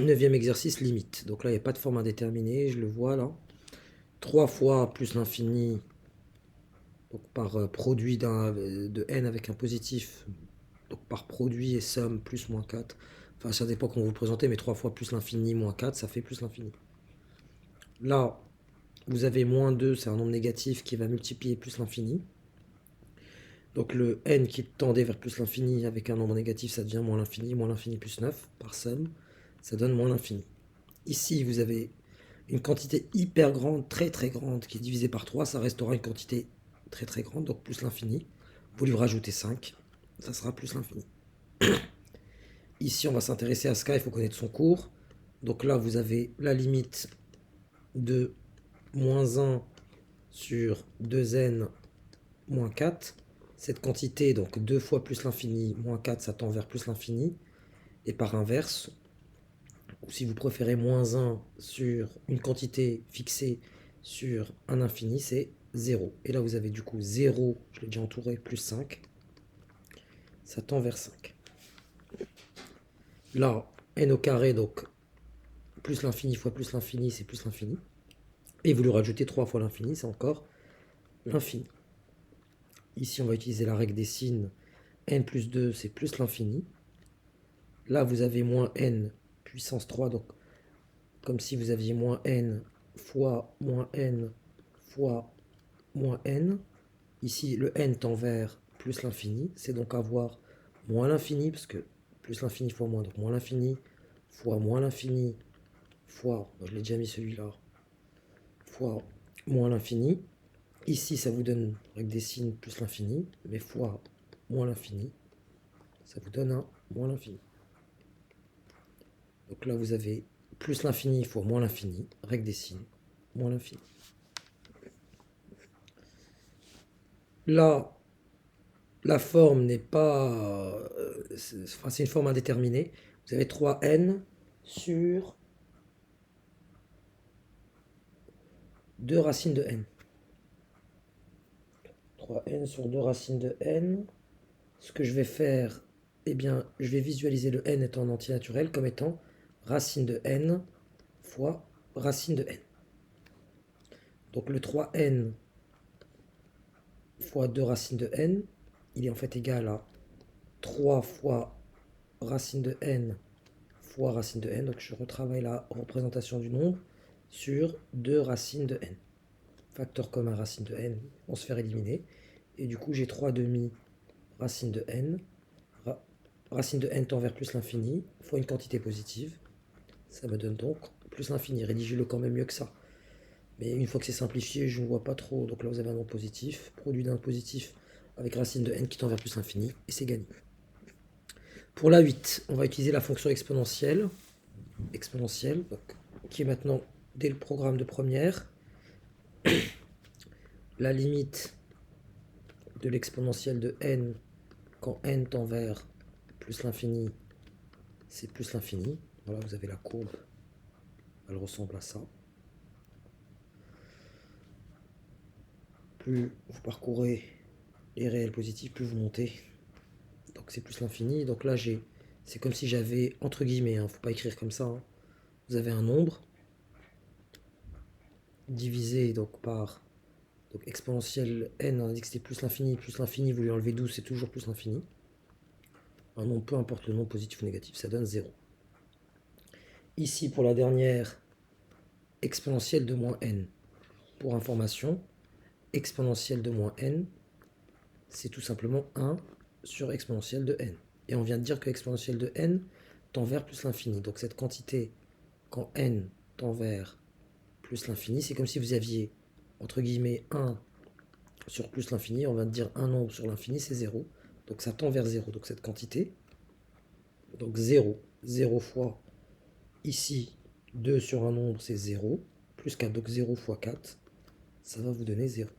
Neuvième exercice, limite. Donc là, il n'y a pas de forme indéterminée, je le vois là. 3 fois plus l'infini, donc par produit de n avec un positif, donc par produit et somme plus moins 4. Enfin, ça dépend comment vous le présentez, mais 3 fois plus l'infini moins 4, ça fait plus l'infini. Là, vous avez moins 2, c'est un nombre négatif qui va multiplier plus l'infini. Donc le n qui tendait vers plus l'infini avec un nombre négatif, ça devient moins l'infini plus 9 par somme, ça donne moins l'infini. Ici, vous avez une quantité hyper grande, très très grande, qui est divisée par 3, ça restera une quantité très très grande, donc plus l'infini. Vous lui rajoutez 5, ça sera plus l'infini. Ici, on va s'intéresser à ce cas, il faut connaître son cours. Donc là, vous avez la limite de moins 1 sur 2n moins 4. Cette quantité, donc 2 fois plus l'infini, moins 4, ça tend vers plus l'infini. Et par inverse, ou si vous préférez moins 1 sur une quantité fixée sur un infini, c'est 0. Et là, vous avez du coup 0, je l'ai déjà entouré, plus 5. Ça tend vers 5. Là, n au carré, donc plus l'infini fois plus l'infini, c'est plus l'infini. Et vous lui rajoutez 3 fois l'infini, c'est encore l'infini. Ici, on va utiliser la règle des signes. N plus 2, c'est plus l'infini. Là, vous avez moins n puissance 3, donc comme si vous aviez moins n fois moins n. Ici, le n tend vers plus l'infini, c'est donc avoir moins l'infini, parce que plus l'infini fois moins, donc moins l'infini fois moins l'infini fois, je l'ai déjà mis celui-là, fois moins l'infini. Ici, ça vous donne, avec des signes, plus l'infini, mais fois moins l'infini, ça vous donne un moins l'infini. Donc là, vous avez plus l'infini fois moins l'infini, règle des signes, moins l'infini. Là, la forme n'est pas... c'est une forme indéterminée. Vous avez 3n sur 2 racines de n. 3n sur 2 racines de n. Ce que je vais faire, eh bien, je vais visualiser le n étant en entier naturel comme étant racine de n fois racine de n. Donc le 3n fois 2 racines de n, il est en fait égal à 3 fois racine de n fois racine de n. Donc je retravaille la représentation du nombre sur 2 racines de n. Facteur commun racine de n, on se fait éliminer. Et du coup, j'ai 3 demi racine de n. Racine de n tend vers plus l'infini, fois une quantité positive. Ça me donne donc plus l'infini. Rédigez-le quand même mieux que ça. Mais une fois que c'est simplifié, je ne vois pas trop. Donc là, vous avez un nombre positif, produit d'un positif avec racine de n qui tend vers plus l'infini, et c'est gagné. Pour la 8, on va utiliser la fonction exponentielle, qui est maintenant dès le programme de première. La limite de l'exponentielle de n quand n tend vers plus l'infini, c'est plus l'infini. Voilà, vous avez la courbe, elle ressemble à ça. Plus vous parcourez les réels positifs, plus vous montez. Donc c'est plus l'infini. Donc là, c'est comme si j'avais, entre guillemets, ne faut pas écrire comme ça, hein. Vous avez un nombre divisé donc par donc exponentielle n, on a dit que c'était plus l'infini, vous lui enlevez 12, c'est toujours plus l'infini. Un nombre, peu importe le nombre positif ou négatif, ça donne 0. Ici, pour la dernière, exponentielle de moins n. Pour information, exponentielle de moins n, c'est tout simplement 1 sur exponentielle de n. Et on vient de dire que exponentielle de n tend vers plus l'infini. Donc cette quantité, quand n tend vers plus l'infini, c'est comme si vous aviez, entre guillemets, 1 sur plus l'infini. On vient de dire un nombre sur l'infini, c'est 0. Donc ça tend vers 0. Donc cette quantité, donc 0, 0 fois, ici, 2 sur un nombre, c'est 0, plus 4, donc 0 fois 4, ça va vous donner 0.